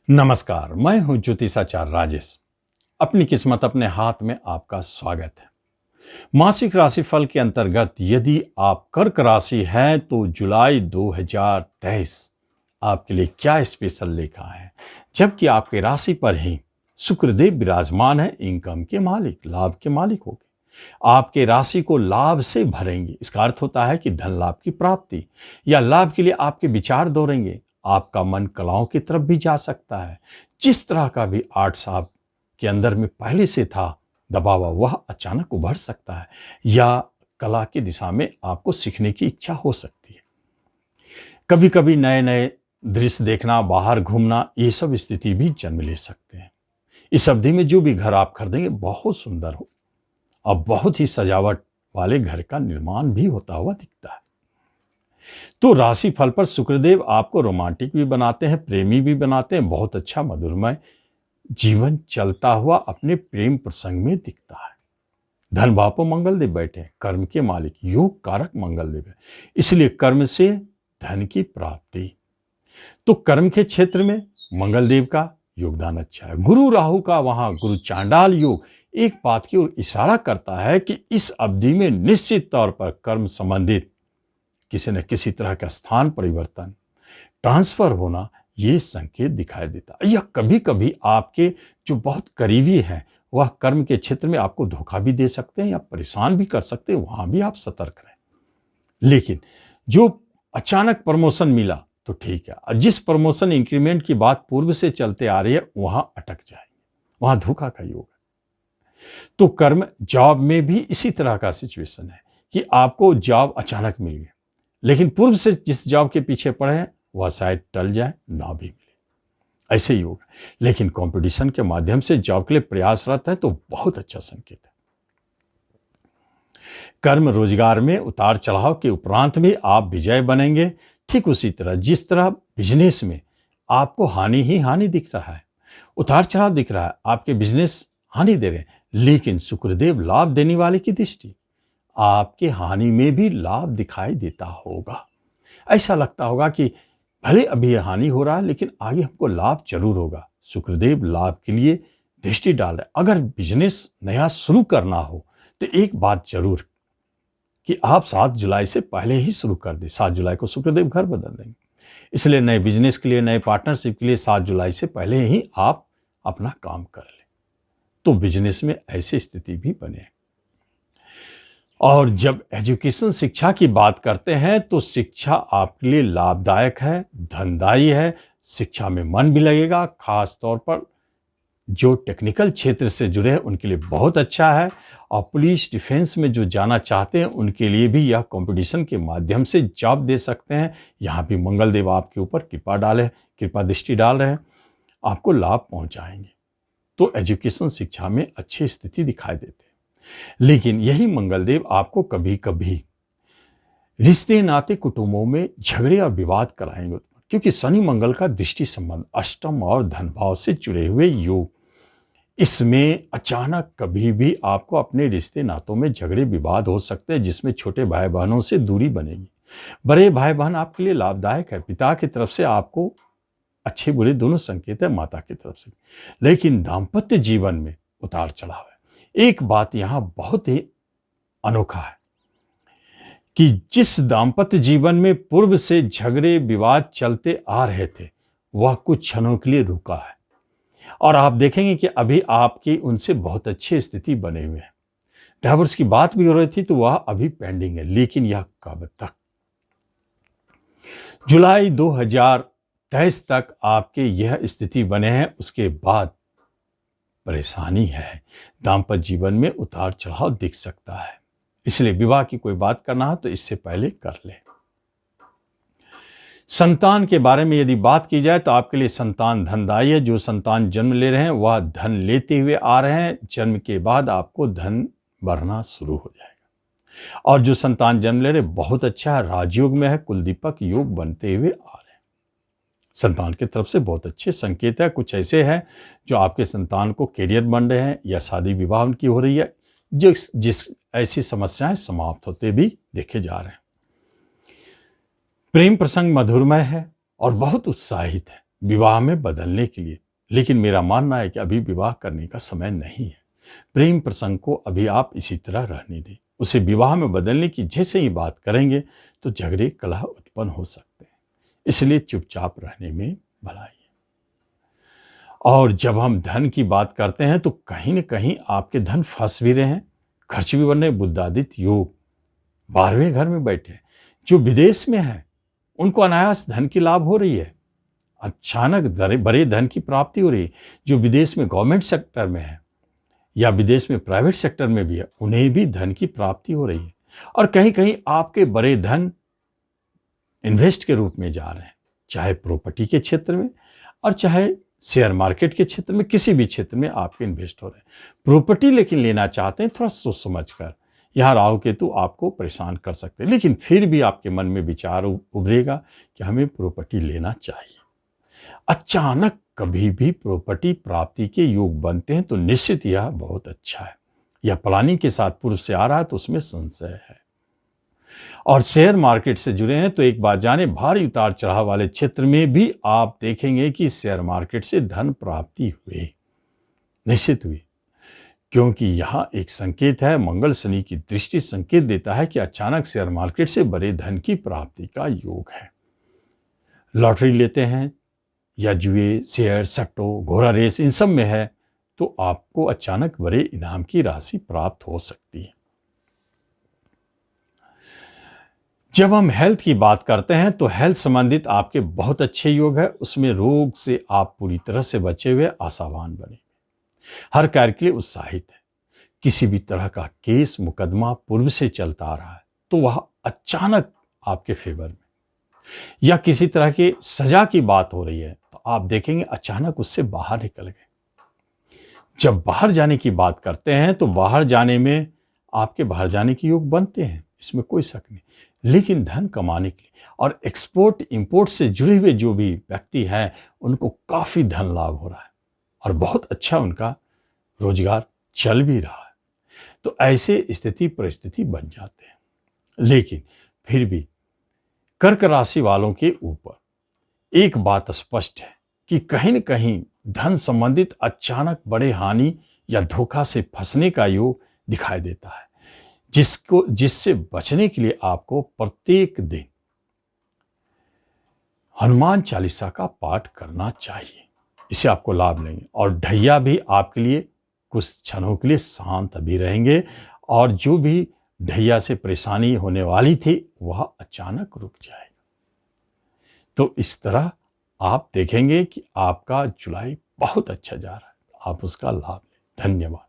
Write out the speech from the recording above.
नमस्कार, मैं हूं ज्योतिषाचार्य राजेश। अपनी किस्मत अपने हाथ में आपका स्वागत है। मासिक राशिफल के अंतर्गत यदि आप कर्क राशि हैं तो जुलाई 2023 आपके लिए क्या स्पेशल लेखा है, जबकि आपके राशि पर ही शुक्रदेव विराजमान है। इनकम के मालिक, लाभ के मालिक होंगे, आपके राशि को लाभ से भरेंगे। इसका अर्थ होता है कि धन लाभ की प्राप्ति या लाभ के लिए आपके विचार दौड़ेंगे। आपका मन कलाओं की तरफ भी जा सकता है। जिस तरह का भी आर्ट्स आप के अंदर में पहले से था दबा हुआ, वह अचानक उभर सकता है, या कला की दिशा में आपको सीखने की इच्छा हो सकती है। कभी कभी नए नए दृश्य देखना, बाहर घूमना, ये सब स्थिति भी जन्म ले सकते हैं। इस अवधि में जो भी घर आप खरीदेंगे बहुत सुंदर हो और बहुत ही सजावट वाले घर का निर्माण भी होता हुआ दिखता है। तो राशि फल पर शुक्रदेव आपको रोमांटिक भी बनाते हैं, प्रेमी भी बनाते हैं। बहुत अच्छा मधुरमय जीवन चलता हुआ अपने प्रेम प्रसंग में दिखता है। धन भाव पर मंगलदेव बैठे हैं, कर्म के मालिक, योग कारक मंगलदेव है, इसलिए कर्म से धन की प्राप्ति। तो कर्म के क्षेत्र में मंगलदेव का योगदान अच्छा है। गुरु राहु का वहां गुरु चांडाल योग एक बात की ओर इशारा करता है कि इस अवधि में निश्चित तौर पर कर्म संबंधित किसी न किसी तरह का स्थान परिवर्तन, ट्रांसफर होना, ये संकेत दिखाई देता है। यह कभी कभी आपके जो बहुत करीबी हैं वह कर्म के क्षेत्र में आपको धोखा भी दे सकते हैं या परेशान भी कर सकते हैं, वहां भी आप सतर्क रहें। लेकिन जो अचानक प्रमोशन मिला तो ठीक है, और जिस प्रमोशन इंक्रीमेंट की बात पूर्व से चलते आ रही है वहां अटक जाएंगे, वहां धोखा का योग है। तो कर्म जॉब में भी इसी तरह का सिचुएशन है कि आपको जॉब अचानक मिल गई, लेकिन पूर्व से जिस जॉब के पीछे पड़े हैं वह शायद टल जाए, ना भी मिले, ऐसे ही होगा। लेकिन कंपटीशन के माध्यम से जॉब के लिए प्रयासरत है तो बहुत अच्छा संकेत है। कर्म रोजगार में उतार चढ़ाव के उपरांत भी आप विजय बनेंगे। ठीक उसी तरह जिस तरह बिजनेस में आपको हानि ही हानि दिख रहा है, उतार चढ़ाव दिख रहा है, आपके बिजनेस हानि दे रहे हैं, लेकिन शुक्रदेव लाभ देने वाले की दृष्टि आपके हानि में भी लाभ दिखाई देता होगा। ऐसा लगता होगा कि भले अभी यह हानि हो रहा है लेकिन आगे हमको लाभ जरूर होगा। शुक्रदेव लाभ के लिए दृष्टि डाल रहे हैं। अगर बिजनेस नया शुरू करना हो तो एक बात जरूर कि आप 7 जुलाई से पहले ही शुरू कर दें। 7 जुलाई को शुक्रदेव घर बदल देंगे, इसलिए नए बिजनेस के लिए, नए पार्टनरशिप के लिए 7 जुलाई से पहले ही आप अपना काम कर लें, तो बिजनेस में ऐसी स्थिति भी बने। और जब एजुकेशन, शिक्षा की बात करते हैं तो शिक्षा आपके लिए लाभदायक है, धनदायी है। शिक्षा में मन भी लगेगा, खास तौर पर जो टेक्निकल क्षेत्र से जुड़े हैं उनके लिए बहुत अच्छा है। और पुलिस, डिफेंस में जो जाना चाहते हैं उनके लिए भी यह कंपटीशन के माध्यम से जॉब दे सकते हैं। यहाँ भी मंगलदेव आपके ऊपर कृपा दृष्टि डाल रहे हैं, आपको लाभ पहुंचाएंगे। तो एजुकेशन, शिक्षा में अच्छी स्थिति दिखाई देते हैं। लेकिन यही मंगलदेव आपको कभी कभी रिश्ते नाते, कुटुंबों में झगड़े और विवाद कराएंगे, क्योंकि शनि मंगल का दृष्टि संबंध अष्टम और धन भाव से जुड़े हुए योग, इसमें अचानक कभी भी आपको अपने रिश्ते नातों में झगड़े विवाद हो सकते हैं, जिसमें छोटे भाई बहनों से दूरी बनेगी। बड़े भाई बहन आपके लिए लाभदायक है, पिता की तरफ से आपको अच्छे बुरे दोनों संकेत है, माता की तरफ से। लेकिन दाम्पत्य जीवन में उतार चढ़ाव है। एक बात यहां बहुत ही अनोखा है कि जिस दाम्पत्य जीवन में पूर्व से झगड़े विवाद चलते आ रहे थे वह कुछ क्षणों के लिए रुका है, और आप देखेंगे कि अभी आपकी उनसे बहुत अच्छी स्थिति बने हुए है। डाइवोर्स की बात भी हो रही थी तो वह अभी पेंडिंग है, लेकिन यह कब तक? जुलाई 2023 तक आपके यह स्थिति बने हैं, उसके बाद परेशानी है। दाम्पत्य जीवन में उतार चढ़ाव दिख सकता है, इसलिए विवाह की कोई बात करना हो तो इससे पहले कर ले। संतान के बारे में यदि बात की जाए तो आपके लिए संतान धनदायी है। जो संतान जन्म ले रहे हैं वह धन लेते हुए आ रहे हैं। जन्म के बाद आपको धन बढ़ना शुरू हो जाएगा। और जो संतान जन्म ले रहे बहुत अच्छा है, राजयोग में है, कुलदीपक योग बनते हुए आ रहे हैं। संतान की तरफ से बहुत अच्छे संकेत है। कुछ ऐसे हैं जो आपके संतान को कैरियर बन रहे हैं या शादी विवाह उनकी हो रही है, जिस ऐसी समस्याएं समाप्त होते भी देखे जा रहे हैं। प्रेम प्रसंग मधुरमय है और बहुत उत्साहित है। विवाह में बदलने के लिए, लेकिन मेरा मानना है कि अभी विवाह करने का समय नहीं है। प्रेम प्रसंग को अभी आप इसी तरह रहने दें। उसे विवाह में बदलने की जैसे ही बात करेंगे तो झगड़े कलह उत्पन्न हो सकते हैं, इसलिए चुपचाप रहने में भलाई है। और जब हम धन की बात करते हैं तो कहीं न कहीं आपके धन फंस भी रहे हैं, खर्च भी बढ़ रहे हैं। बुद्धादित्य योग 12वें घर में बैठे हैं। जो विदेश में है उनको अनायास धन की लाभ हो रही है, अचानक बड़े धन की प्राप्ति हो रही है। जो विदेश में गवर्नमेंट सेक्टर में है या विदेश में प्राइवेट सेक्टर में भी है, उन्हें भी धन की प्राप्ति हो रही है। और कहीं कहीं आपके बड़े धन इन्वेस्ट के रूप में जा रहे हैं, चाहे प्रॉपर्टी के क्षेत्र में और चाहे शेयर मार्केट के क्षेत्र में, किसी भी क्षेत्र में आपके इन्वेस्ट हो रहे हैं। प्रॉपर्टी लेकिन लेना चाहते हैं, थोड़ा सोच समझ कर। यहाँ राहु केतु आपको परेशान कर सकते हैं, लेकिन फिर भी आपके मन में विचार उभरेगा कि हमें प्रॉपर्टी लेना चाहिए। अचानक कभी भी प्रॉपर्टी प्राप्ति के योग बनते हैं तो निश्चित यह बहुत अच्छा है। यह प्लानिंग के साथ पूर्व से आ रहा है तो उसमें संशय है। और शेयर मार्केट से जुड़े हैं तो एक बात जाने, भारी उतार चढ़ाव वाले क्षेत्र में भी आप देखेंगे कि शेयर मार्केट से धन प्राप्ति हुई, निश्चित हुई, क्योंकि यह एक संकेत है। मंगल शनि की दृष्टि संकेत देता है कि अचानक शेयर मार्केट से बड़े धन की प्राप्ति का योग है। लॉटरी लेते हैं या जुए, शेयर, सट्टो, घोड़ा रेस, इन सब में है तो आपको अचानक बड़े इनाम की राशि प्राप्त हो सकती है। जब हम हेल्थ की बात करते हैं तो हेल्थ संबंधित आपके बहुत अच्छे योग है। उसमें रोग से आप पूरी तरह से बचे हुए आशावान बने, हर कार्य के लिए उत्साहित है। किसी भी तरह का केस मुकदमा पूर्व से चलता आ रहा है तो वह अचानक आपके फेवर में, या किसी तरह की सजा की बात हो रही है तो आप देखेंगे अचानक उससे बाहर निकल गए। जब बाहर जाने की बात करते हैं तो बाहर जाने में आपके बाहर जाने के योग बनते हैं, इसमें कोई शक नहीं। लेकिन धन कमाने के लिए और एक्सपोर्ट इंपोर्ट से जुड़े हुए जो भी व्यक्ति हैं उनको काफ़ी धन लाभ हो रहा है और बहुत अच्छा उनका रोजगार चल भी रहा है। तो ऐसे स्थिति परिस्थिति बन जाते हैं। लेकिन फिर भी कर्क राशि वालों के ऊपर एक बात स्पष्ट है कि कहीं न कहीं धन संबंधित अचानक बड़े हानि या धोखा से फंसने का योग दिखाई देता है, जिससे बचने के लिए आपको प्रत्येक दिन हनुमान चालीसा का पाठ करना चाहिए। इससे आपको लाभ लेंगे और ढैया भी आपके लिए कुछ क्षणों के लिए शांत भी रहेंगे और जो भी ढैया से परेशानी होने वाली थी वह अचानक रुक जाएगा। तो इस तरह आप देखेंगे कि आपका जुलाई बहुत अच्छा जा रहा है, आप उसका लाभ लें। धन्यवाद।